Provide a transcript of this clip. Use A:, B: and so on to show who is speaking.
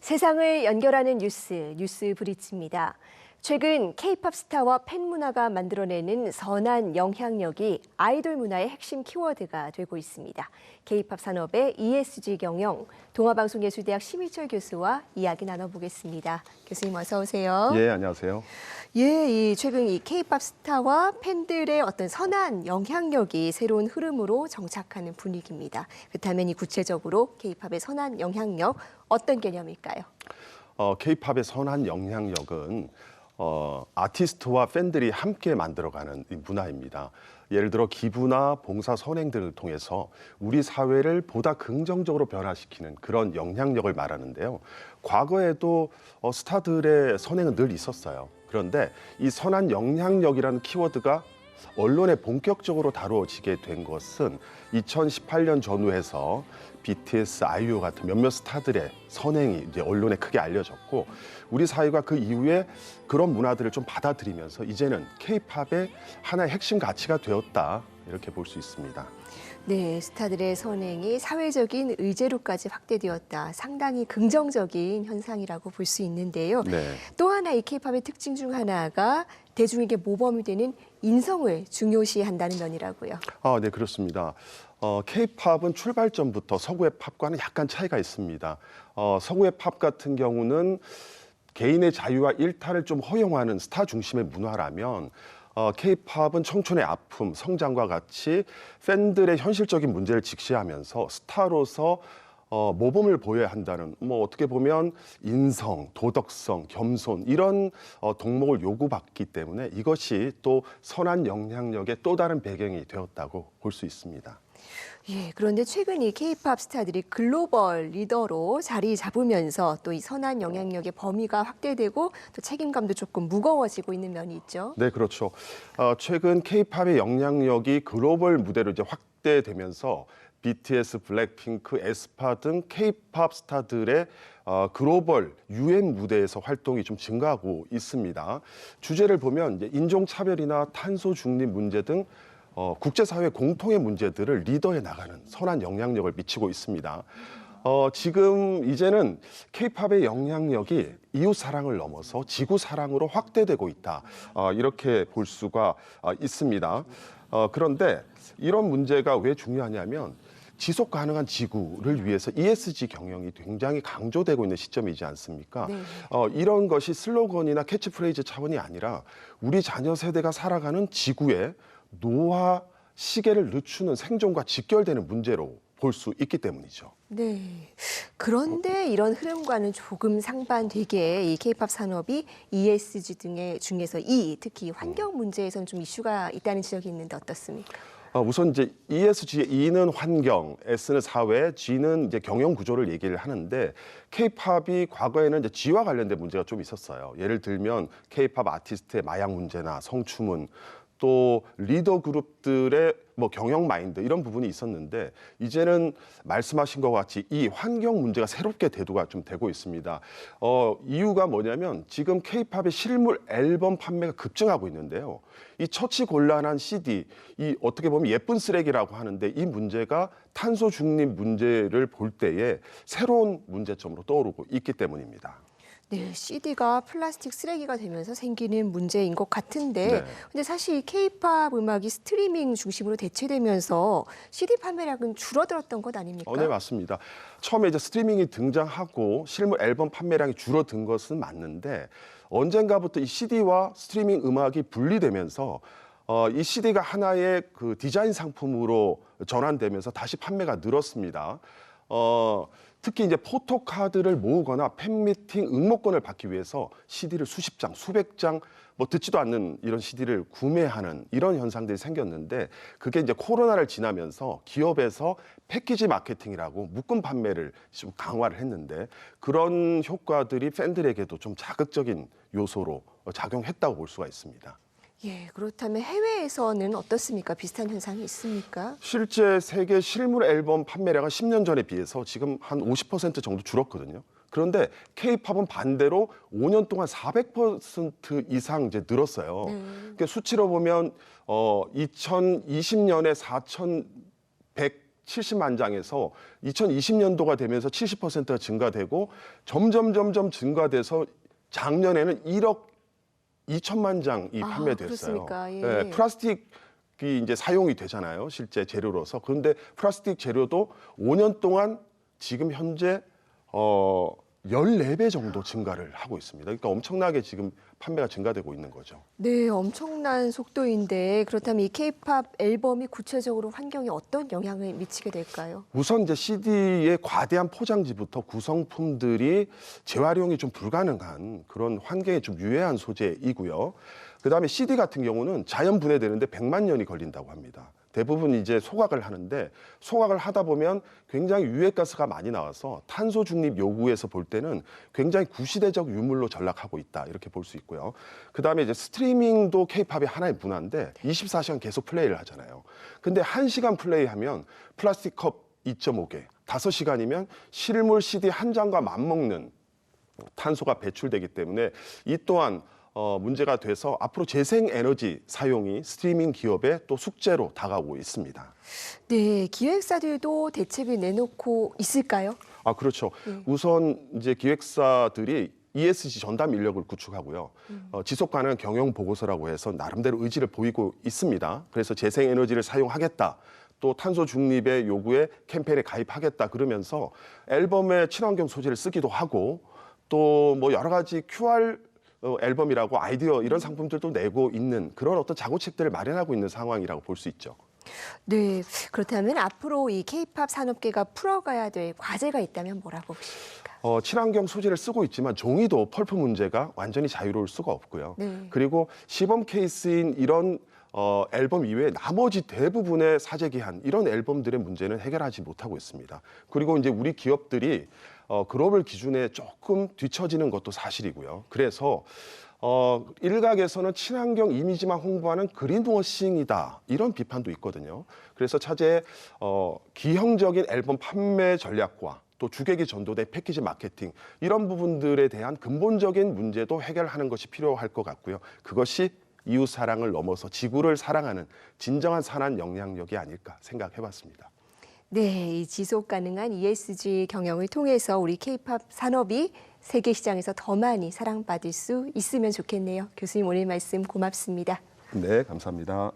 A: 세상을 연결하는 뉴스 브릿지입니다. 최근 K-팝 스타와 팬 문화가 만들어내는 선한 영향력이 아이돌 문화의 핵심 키워드가 되고 있습니다. K-팝 산업의 ESG 경영, 동아방송예술대학 심희철 교수와 이야기 나눠보겠습니다. 교수님 어서 오세요.
B: 예, 안녕하세요.
A: 최근 이 K-팝 스타와 팬들의 어떤 선한 영향력이 새로운 흐름으로 정착하는 분위기입니다. 그렇다면 이 구체적으로 K-팝의 선한 영향력 어떤 개념일까요?
B: K-팝의 선한 영향력은 아티스트와 팬들이 함께 만들어가는 이 문화입니다. 예를 들어 기부나 봉사 선행들을 통해서 우리 사회를 보다 긍정적으로 변화시키는 그런 영향력을 말하는데요. 과거에도 스타들의 선행은 늘 있었어요. 그런데 이 선한 영향력이라는 키워드가 언론에 본격적으로 다루어지게 된 것은 2018년 전후해서 BTS, 아이유 같은 몇몇 스타들의 선행이 이제 언론에 크게 알려졌고 우리 사회가 그 이후에 그런 문화들을 좀 받아들이면서 이제는 K-팝의 하나의 핵심 가치가 되었다 이렇게 볼 수 있습니다.
A: 네, 스타들의 선행이 사회적인 의제로까지 확대되었다. 상당히 긍정적인 현상이라고 볼 수 있는데요.
B: 네.
A: 또 하나 이 K-팝의 특징 중 하나가 대중에게 모범이 되는 인성을 중요시한다는 면이라고요.
B: 네, 그렇습니다. K-팝은 출발점부터 서구의 팝과는 약간 차이가 있습니다. 서구의 팝 같은 경우는 개인의 자유와 일탈을 좀 허용하는 스타 중심의 문화라면 K-팝은 청춘의 아픔, 성장과 같이 팬들의 현실적인 문제를 직시하면서 스타로서 모범을 보여야 한다는 어떻게 보면 인성, 도덕성, 겸손 이런 덕목을 요구받기 때문에 이것이 또 선한 영향력의 또 다른 배경이 되었다고 볼 수 있습니다.
A: 예, 그런데 최근 이 K-팝 스타들이 글로벌 리더로 자리 잡으면서 또 이 선한 영향력의 범위가 확대되고 또 책임감도 조금 무거워지고 있는 면이 있죠.
B: 네, 그렇죠. 최근 K-팝의 영향력이 글로벌 무대로 이제 확대되면서 BTS, 블랙핑크, 에스파 등 K-팝 스타들의 글로벌 UN 무대에서 활동이 좀 증가하고 있습니다. 주제를 보면 이제 인종차별이나 탄소 중립 문제 등 국제사회 공통의 문제들을 리더해 나가는 선한 영향력을 미치고 있습니다. 지금 이제는 K-팝의 영향력이 이웃 사랑을 넘어서 지구 사랑으로 확대되고 있다. 이렇게 볼 수가 있습니다. 그런데 이런 문제가 왜 중요하냐면 지속 가능한 지구를 위해서 ESG 경영이 굉장히 강조되고 있는 시점이지 않습니까?
A: 네.
B: 이런 것이 슬로건이나 캐치프레이즈 차원이 아니라 우리 자녀 세대가 살아가는 지구에 노화 시계를 늦추는 생존과 직결되는 문제로 볼 수 있기 때문이죠.
A: 네. 그런데 이런 흐름과는 조금 상반되게 이 K-팝 산업이 ESG 등의 중에서 특히 환경 문제에서는 좀 이슈가 있다는 지적이 있는데 어떻습니까?
B: 우선 이제 ESG의 E는 환경, S는 사회, G는 이제 경영 구조를 얘기를 하는데 K-팝이 과거에는 이제 G와 관련된 문제가 좀 있었어요. 예를 들면 K-팝 아티스트의 마약 문제나 성추문, 또 리더 그룹들의 경영 마인드 이런 부분이 있었는데 이제는 말씀하신 것과 같이 이 환경 문제가 새롭게 대두가 좀 되고 있습니다. 이유가 뭐냐면 지금 K-팝의 실물 앨범 판매가 급증하고 있는데요. 이 처치곤란한 CD, 이 어떻게 보면 예쁜 쓰레기라고 하는데 이 문제가 탄소 중립 문제를 볼 때에 새로운 문제점으로 떠오르고 있기 때문입니다.
A: 네, CD가 플라스틱 쓰레기가 되면서 생기는 문제인 것 같은데,
B: 네.
A: 근데 사실 K-팝 음악이 스트리밍 중심으로 대체되면서 CD 판매량은 줄어들었던 것 아닙니까?
B: 네, 맞습니다. 처음에 이제 스트리밍이 등장하고 실물 앨범 판매량이 줄어든 것은 맞는데 언젠가부터 이 CD와 스트리밍 음악이 분리되면서 이 CD가 하나의 그 디자인 상품으로 전환되면서 다시 판매가 늘었습니다. 특히 이제 포토카드를 모으거나 팬미팅 응모권을 받기 위해서 CD를 수십 장, 수백 장 듣지도 않는 이런 CD를 구매하는 이런 현상들이 생겼는데 그게 이제 코로나를 지나면서 기업에서 패키지 마케팅이라고 묶음 판매를 좀 강화를 했는데 그런 효과들이 팬들에게도 좀 자극적인 요소로 작용했다고 볼 수가 있습니다.
A: 예, 그렇다면 해외에서는 어떻습니까? 비슷한 현상이 있습니까?
B: 실제 세계 실물 앨범 판매량은 10년 전에 비해서 지금 한 50% 정도 줄었거든요. 그런데 K-팝은 반대로 5년 동안 400% 이상 이제 늘었어요. 그러니까 수치로 보면 2020년에 4,100 70만 장에서 2020년도가 되면서 70%가 증가되고 점점 증가돼서 작년에는 1억 2천만 장이 판매됐어요.
A: 그렇습니까? 예.
B: 네, 플라스틱이 이제 사용이 되잖아요. 실제 재료로서. 그런데 플라스틱 재료도 5년 동안 지금 현재 14배 정도 증가를 하고 있습니다. 그러니까 엄청나게 지금 판매가 증가되고 있는 거죠.
A: 네, 엄청난 속도인데 그렇다면 이 K-팝 앨범이 구체적으로 환경에 어떤 영향을 미치게 될까요?
B: 우선 이제 CD의 과대한 포장지부터 구성품들이 재활용이 좀 불가능한 그런 환경에 좀 유해한 소재이고요. 그다음에 CD 같은 경우는 자연 분해되는데 100만 년이 걸린다고 합니다. 대부분 이제 소각을 하는데 소각을 하다 보면 굉장히 유해가스가 많이 나와서 탄소 중립 요구에서 볼 때는 굉장히 구시대적 유물로 전락하고 있다 이렇게 볼 수 있고요. 그다음에 이제 스트리밍도 K-팝의 하나의 문화인데 24시간 계속 플레이를 하잖아요. 근데 1시간 플레이하면 플라스틱 컵 2.5개, 5시간이면 실물 CD 한 장과 맞먹는 탄소가 배출되기 때문에 이 또한 문제가 돼서 앞으로 재생에너지 사용이 스트리밍 기업의 또 숙제로 다가오고 있습니다.
A: 네, 기획사들도 대책을 내놓고 있을까요?
B: 아, 그렇죠. 우선 이제 기획사들이 ESG 전담 인력을 구축하고요. 지속 가능한 경영 보고서라고 해서 나름대로 의지를 보이고 있습니다. 그래서 재생에너지를 사용하겠다. 또 탄소 중립의 요구에 캠페인에 가입하겠다 그러면서 앨범에 친환경 소재를 쓰기도 하고 또 뭐 여러 가지 QR 앨범이라고 아이디어 이런 상품들도 내고 있는 그런 어떤 자구책들을 마련하고 있는 상황이라고 볼 수 있죠.
A: 네, 그렇다면 앞으로 이 K-팝 산업계가 풀어가야 될 과제가 있다면 뭐라고 보십니까?
B: 친환경 소재를 쓰고 있지만 종이도 펄프 문제가 완전히 자유로울 수가 없고요.
A: 네.
B: 그리고 시범 케이스인 이런 앨범 이외에 나머지 대부분의 사재기한 이런 앨범들의 문제는 해결하지 못하고 있습니다. 그리고 이제 우리 기업들이 글로벌 기준에 조금 뒤처지는 것도 사실이고요. 그래서 일각에서는 친환경 이미지만 홍보하는 그린워싱이다 이런 비판도 있거든요. 그래서 차제에 기형적인 앨범 판매 전략과 또 주객이 전도된 패키지 마케팅 이런 부분들에 대한 근본적인 문제도 해결하는 것이 필요할 것 같고요. 그것이 이웃 사랑을 넘어서 지구를 사랑하는 진정한 산업 영향력이 아닐까 생각해봤습니다.
A: 네, 이 지속 가능한 ESG 경영을 통해서 우리 K-팝 산업이 세계 시장에서 더 많이 사랑받을 수 있으면 좋겠네요. 교수님 오늘 말씀 고맙습니다.
B: 네, 감사합니다.